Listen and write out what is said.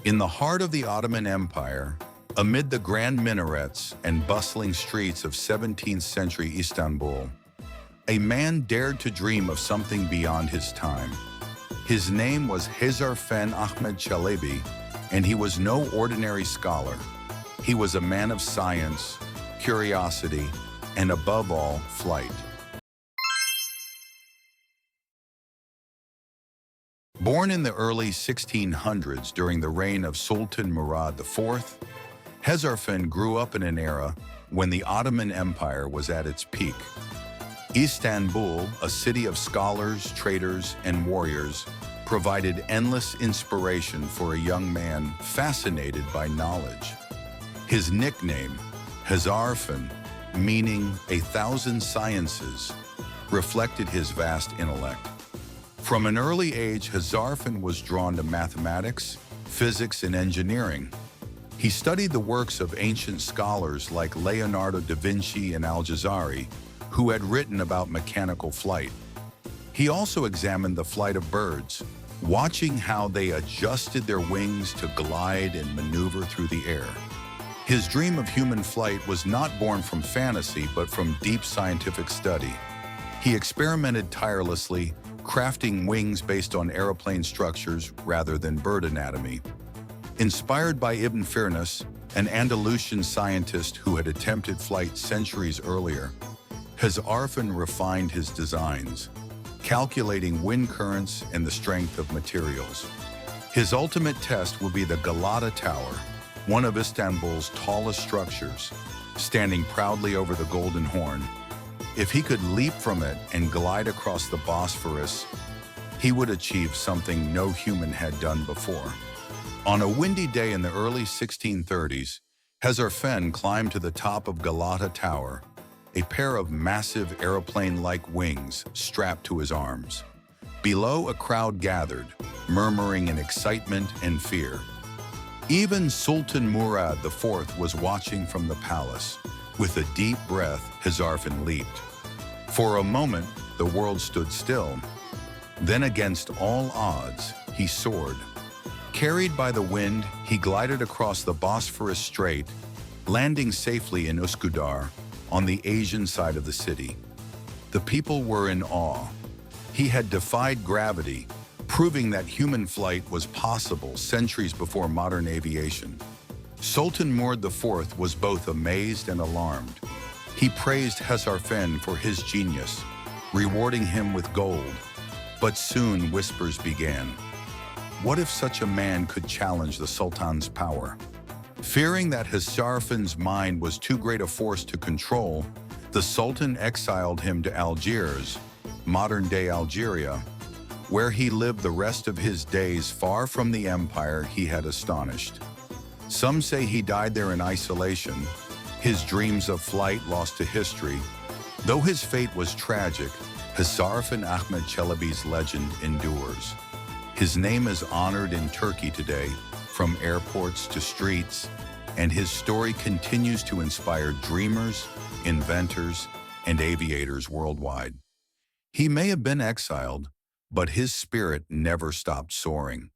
In the heart of the Ottoman Empire, amid the grand minarets and bustling streets of 17th century Istanbul, a man dared to dream of something beyond his time. His name was Hezarfen Ahmed Çelebi, and he was no ordinary scholar. He was a man of science, curiosity, and above all, flight. Born in the early 1600s during the reign of Sultan Murad IV, Hezarfen grew up in an era when the Ottoman Empire was at its peak. Istanbul, a city of scholars, traders, and warriors, provided endless inspiration for a young man fascinated by knowledge. His nickname, Hezarfen, meaning 1,000 sciences, reflected his vast intellect. From an early age, Hezarfen was drawn to mathematics, physics, and engineering. He studied the works of ancient scholars like Leonardo da Vinci and Algiers, who had written about mechanical flight. He also examined the flight of birds, watching how they adjusted their wings to glide and maneuver through the air. His dream of human flight was not born from fantasy, but from deep scientific study. He experimented tirelessly, crafting wings based on aeroplane structures rather than bird anatomy. Inspired by Ibn Firnas, an Andalusian scientist who had attempted flight centuries earlier, Hezarfen refined his designs, calculating wind currents and the strength of materials. His ultimate test will be the Galata Tower, one of Istanbul's tallest structures, standing proudly over the Golden Horn. If he could leap from it and glide across the Bosphorus, he would achieve something no human had done before. On a windy day in the early 1630s, Hezarfen climbed to the top of Galata Tower, a pair of massive aeroplane-like wings strapped to his arms. Below, a crowd gathered, murmuring in excitement and fear. Even Sultan Murad IV was watching from the palace. With a deep breath, Hezarfen leaped. For a moment, the world stood still. Then, against all odds, he soared. Carried by the wind, he glided across the Bosphorus Strait, landing safely in Üsküdar, on the Asian side of the city. The people were in awe. He had defied gravity, proving that human flight was possible centuries before modern aviation. Sultan Murad IV was both amazed and alarmed. He praised Hezarfen for his genius, rewarding him with gold. But soon whispers began. What if such a man could challenge the Sultan's power? Fearing that Hezarfen's mind was too great a force to control, the Sultan exiled him to Algiers, modern-day Algeria, where he lived the rest of his days far from the empire he had astonished. Some say he died there in isolation, his dreams of flight lost to history. Though his fate was tragic, Hezarfen Ahmed Çelebi's legend endures. His name is honored in Turkey today, from airports to streets, and his story continues to inspire dreamers, inventors, and aviators worldwide. He may have been exiled, but his spirit never stopped soaring.